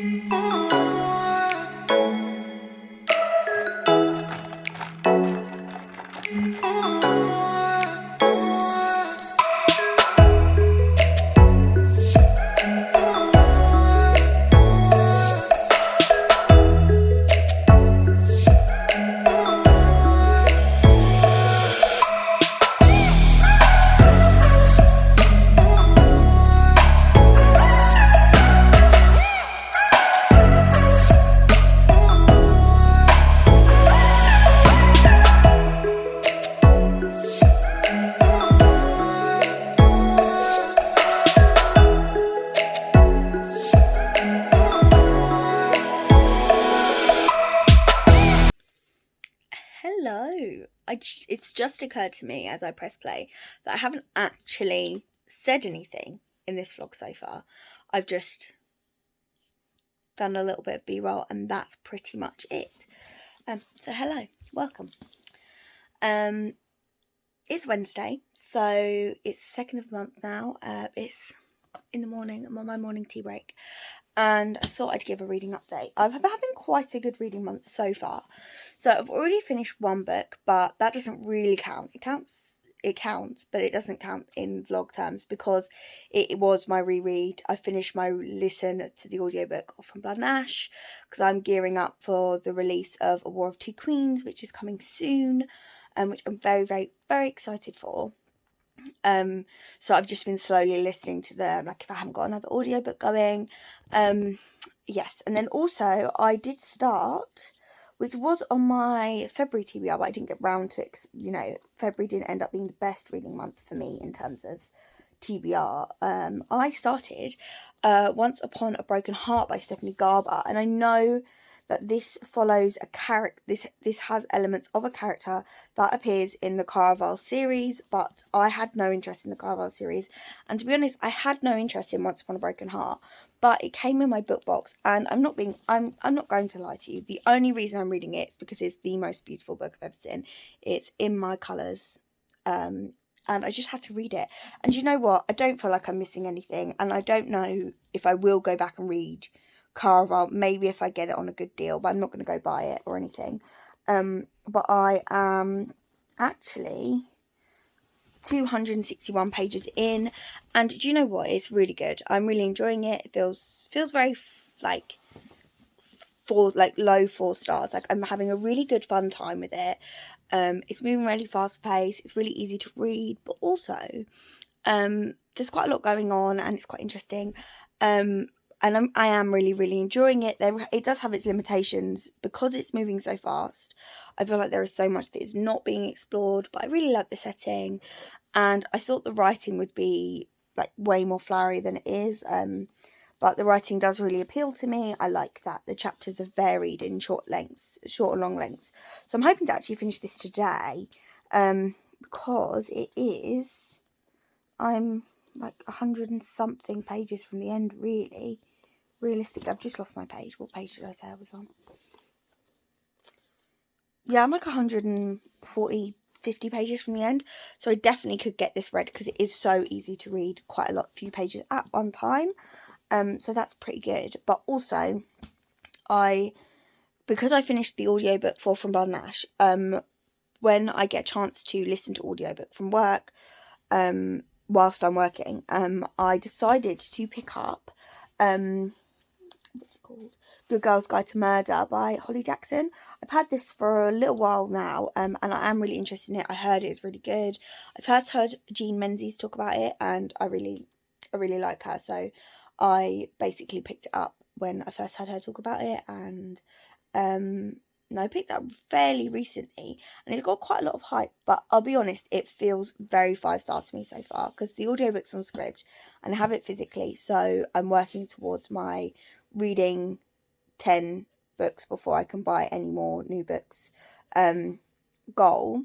Hello. It's just occurred to me as I press play that I haven't actually said anything in this vlog so far. I've just done a little bit of B-roll and that's pretty much it. So hello, welcome. It's Wednesday, so it's the 2nd of the month now. It's in the morning. I'm on my morning tea break. And I thought I'd give a reading update. I've been having quite a good reading month so far. So I've already finished one book, but that doesn't really count. It counts, but it doesn't count in vlog terms because it was my reread. I finished my listen to the audiobook of From Blood and Ash because I'm gearing up for the release of A War of Two Queens, which is coming soon, which I'm very, very, very excited for. So I've just been slowly listening to them, like if I haven't got another audiobook going. Yes, and then also I did start, which was on my February TBR, but I didn't get round to it. February didn't end up being the best reading month for me in terms of TBR. I started Once Upon a Broken Heart by Stephanie Garber, and I know that this follows a character. This has elements of a character that appears in the Caraval series, but I had no interest in the Caraval series, and to be honest, I had no interest in Once Upon a Broken Heart. But it came in my book box, and I'm not going to lie to you. The only reason I'm reading it is because it's the most beautiful book I've ever seen. It's in my colours, and I just had to read it. And you know what? I don't feel like I'm missing anything, and I don't know if I will go back and read Caraval. Maybe if I get it on a good deal, but I'm not going to go buy it or anything. But I am actually 261 pages in, and do you know what? It's really good. I'm really enjoying it. It feels very like low 4 stars. Like I'm having a really good fun time with it. It's moving really fast paced. It's really easy to read, but also there's quite a lot going on and it's quite interesting. And I am really, really enjoying it. It does have its limitations because it's moving so fast. I feel like there is so much that is not being explored, but I really like the setting. And I thought the writing would be like way more flowery than it is. But the writing does really appeal to me. I like that the chapters are varied in short and long lengths. So I'm hoping to actually finish this today. Because I'm like 100 and something pages from the end, really. Realistically, I've just lost my page. What page did I say I was on? Yeah, I'm like 140, 50 pages from the end. So I definitely could get this read because it is so easy to read quite a few pages at one time. So that's pretty good. But also, because I finished the audiobook for From Blood and Ash, when I get a chance to listen to audiobook from work, whilst I'm working, I decided to pick up what's it called? Good Girl's Guide to Murder by Holly Jackson. I've had this for a little while now, and I am really interested in it. I heard it's really good. I've first heard Jean Menzies talk about it, and I really like her. So I basically picked it up when I first heard her talk about it, and I picked it up fairly recently, and it's got quite a lot of hype, but I'll be honest, it feels very 5-star to me so far, because the audiobook's on Scribd, and I have it physically, so I'm working towards my reading 10 books before I can buy any more new books goal.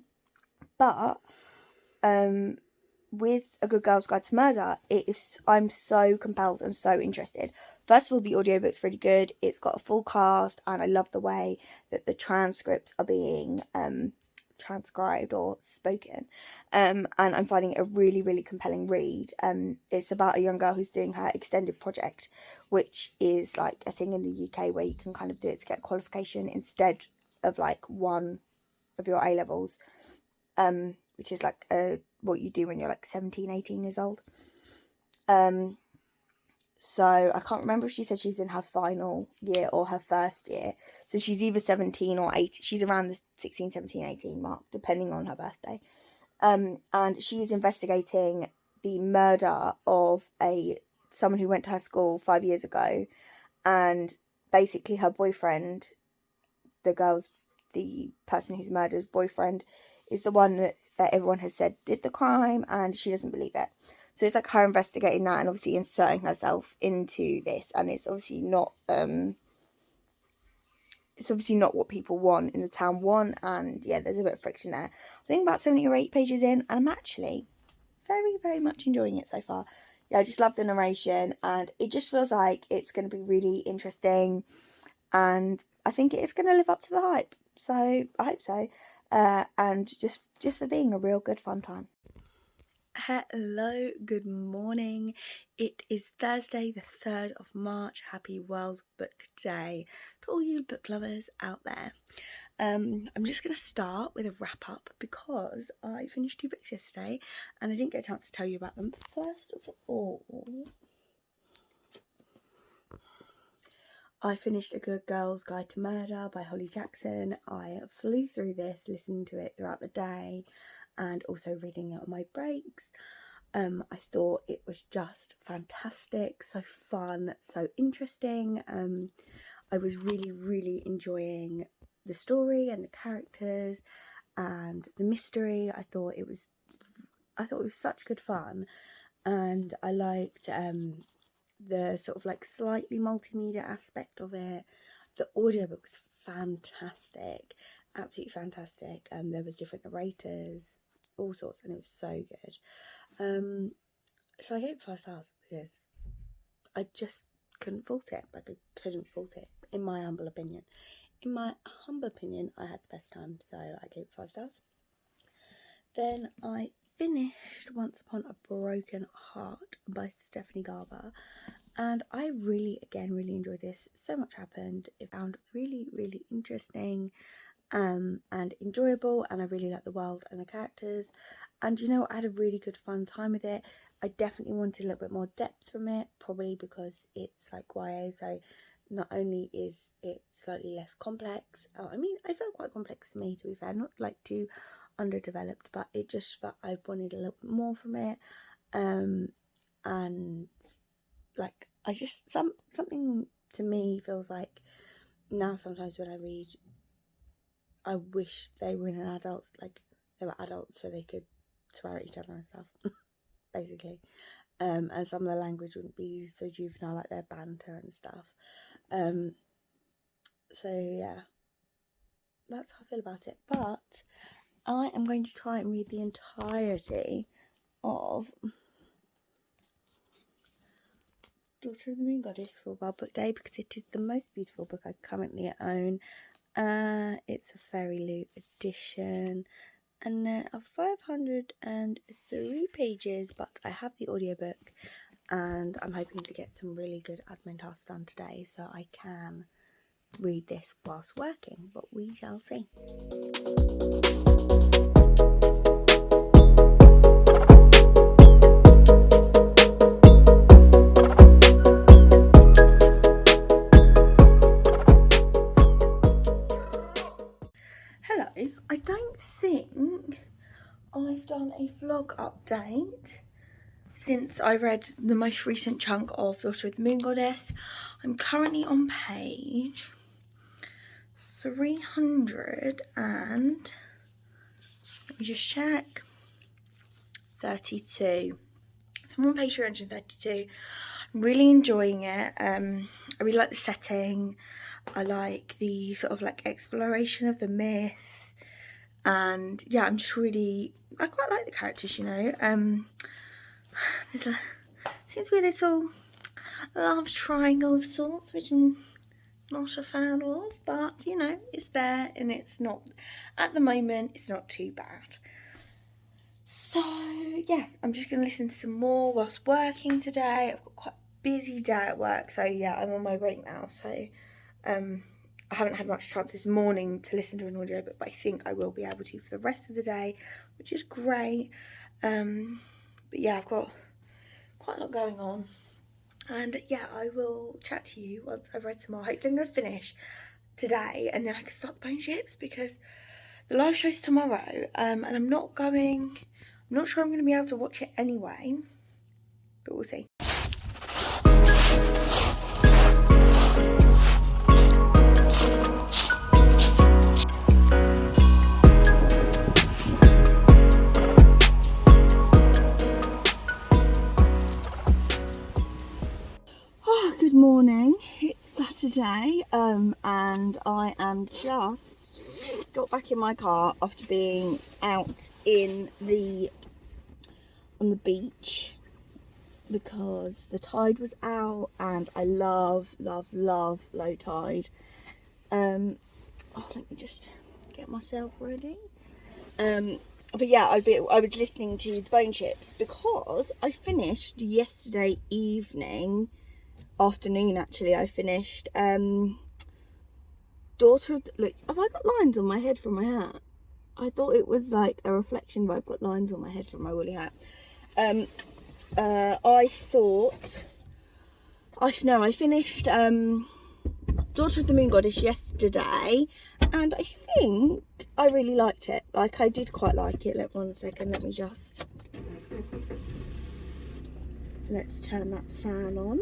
But with A Good Girl's Guide to Murder, I'm so compelled and so interested. First of all, the audiobook's really good. It's got a full cast, and I love the way that the transcripts are being transcribed or spoken, and I'm finding it a really, really compelling read. It's about a young girl who's doing her extended project, which is like a thing in the UK where you can kind of do it to get qualification instead of like one of your A levels, which is like what you do when you're like 17, 18 years old. So I can't remember if she said she was in her final year or her first year. So she's either 17 or 18. She's around the 16, 17, 18 mark, depending on her birthday. And she is investigating the murder of someone who went to her school 5 years ago. And basically her boyfriend, the person who's murdered's boyfriend, is the one that everyone has said did the crime, and she doesn't believe it. So it's like her investigating that and obviously inserting herself into this, and it's obviously not what people want in the town want, and yeah, there's a bit of friction there. I think about 7 or 8 pages in, and I'm actually very, very much enjoying it so far. Yeah, I just love the narration, and it just feels like it's going to be really interesting, and I think it is going to live up to the hype. So I hope so, and just for being a real good fun time. Hello, good morning. It is Thursday, the 3rd of March. Happy World Book Day to all you book lovers out there. I'm just going to start with a wrap up because I finished 2 books yesterday and I didn't get a chance to tell you about them. First of all, I finished A Good Girl's Guide to Murder by Holly Jackson. I flew through this, listening to it throughout the day, and also reading it on my breaks. I thought it was just fantastic, so fun, so interesting. I was really, really enjoying the story and the characters and the mystery. I thought it was such good fun, and I liked the sort of like slightly multimedia aspect of it. The audiobook was fantastic, absolutely fantastic. There was different narrators, all sorts, and it was so good. So I gave it 5 stars because I just couldn't fault it. Like, I couldn't fault it, in my humble opinion. In my humble opinion, I had the best time, so I gave it 5 stars. Then I finished Once Upon a Broken Heart by Stephanie Garber, and I really enjoyed this. So much happened. It found really, really interesting and enjoyable, and I really liked the world and the characters, and you know, I had a really good fun time with it. I definitely wanted a little bit more depth from it, probably because it's like YA, so not only is it slightly less complex, I mean, I felt quite complex to me, to be fair, not like too underdeveloped, but it just felt I wanted a little bit more from it, and like I just something to me feels like now sometimes when I read, I wish they were in an adults, like they were adults, so they could swear at each other and stuff, basically. And some of the language wouldn't be so juvenile, like their banter and stuff. So yeah, that's how I feel about it. But I am going to try and read the entirety of Daughter of the Moon Goddess for World Book Day because it is the most beautiful book I currently own. It's a Fairy Loot edition, and there are 503 pages, but I have the audiobook, and I'm hoping to get some really good admin tasks done today so I can read this whilst working, but we shall see. Hello, I don't think I've done a vlog update since I read the most recent chunk of Daughter of the Moon Goddess. I'm currently on page 300 and, let me just check, 32. So I'm on page 332. I'm really enjoying it. I really like the setting. I like the sort of like exploration of the myth, and yeah, I quite like the characters, you know. Seems to be a little love triangle of sorts, which I'm not a fan of, but you know, it's there and it's not, at the moment, it's not too bad. So yeah, I'm just going to listen to some more whilst working today. I've got quite a busy day at work, so yeah, I'm on my break now, so I haven't had much chance this morning to listen to an audiobook, but I think I will be able to for the rest of the day, which is great. But yeah, I've got quite a lot going on. And yeah, I will chat to you once I've read some more. Hopefully I'm going to finish today and then I can start the Bone Ships, because the live show's tomorrow, and I'm not sure I'm going to be able to watch it anyway, but we'll see. Good morning, it's Saturday, and I am just got back in my car after being out on the beach, because the tide was out and I love low tide. Let me just get myself ready. But yeah, I was listening to the Bone Ships because I finished yesterday afternoon actually. I finished Daughter of the, look, have I got lines on my head from my hat? I thought it was like a reflection, but I've got lines on my head from my woolly hat. I finished Daughter of the Moon Goddess yesterday, and I think I really liked it. Like, I did quite like it. One second, let's turn that fan on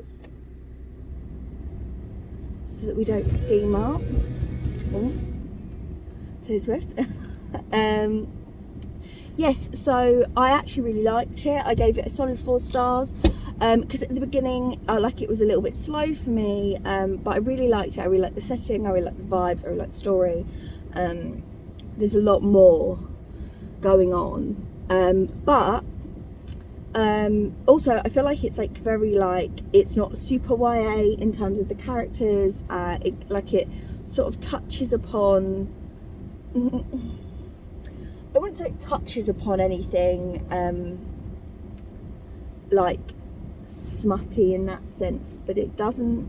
so that we don't steam up. Oh, Taylor Swift. Yes, so I actually really liked it. I gave it a solid 4 stars, because at the beginning it was a little bit slow for me, but I really liked it. I really liked the setting, I really liked the vibes, I really liked the story. There's a lot more going on, but also I feel like it's like very it's not super YA in terms of the characters. It sort of touches upon I wouldn't say it touches upon anything like smutty in that sense, but it doesn't,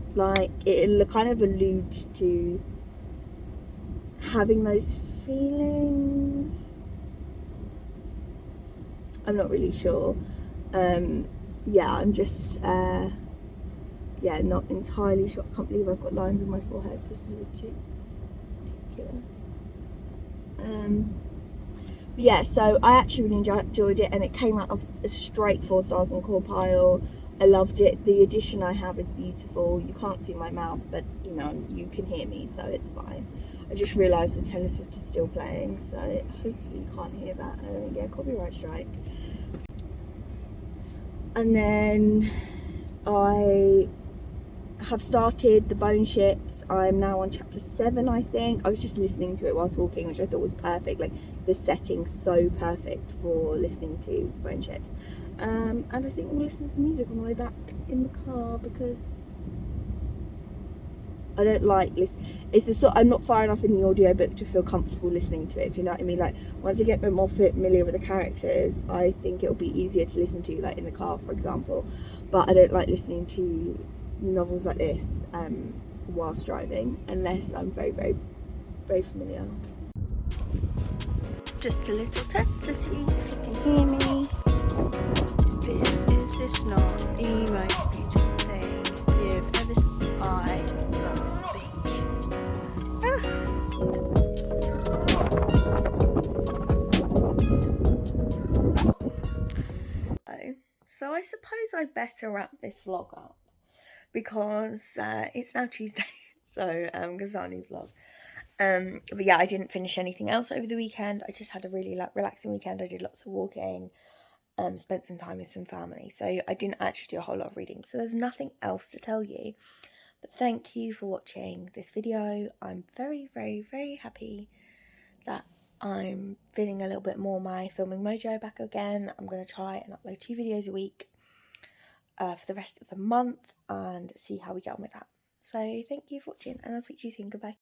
it kind of alludes to having those feelings. I'm not really sure. Yeah, I'm just not entirely sure. I can't believe I've got lines on my forehead. This is ridiculous. Yeah, so I actually really enjoyed it, and it came out of a straight 4 stars on Corpile. I loved it. The edition I have is beautiful. You can't see my mouth, but you know, you can hear me, so it's fine. I just realised the Taylor Swift is still playing, so hopefully you can't hear that and I don't get a copyright strike. And then I have started the Bone Ships. I'm now on chapter 7, I think. I was just listening to it while talking, which I thought was perfect. Like, the setting's so perfect for listening to Bone Ships. And I think we'll listen to some music on the way back in the car, because I don't like I'm not far enough in the audiobook to feel comfortable listening to it, if you know what I mean. Like, once I get a bit more familiar with the characters, I think it'll be easier to listen to, like in the car, for example. But I don't like listening to novels like this whilst driving, unless I'm very, very, very familiar. Just a little test to see if you can hear me. Is this not the most beautiful thing you've ever seen? I love the beach. So I suppose I better wrap this vlog up, because it's now Tuesday, so because it's our new vlog. But yeah, I didn't finish anything else over the weekend. I just had a really relaxing weekend. I did lots of walking, spent some time with some family, so I didn't actually do a whole lot of reading, so there's nothing else to tell you. But thank you for watching this video. I'm very, very, very happy that I'm feeling a little bit more my filming mojo back again. I'm going to try and upload 2 videos a week for the rest of the month and see how we get on with that. So thank you for watching, and I'll speak to you soon. Goodbye.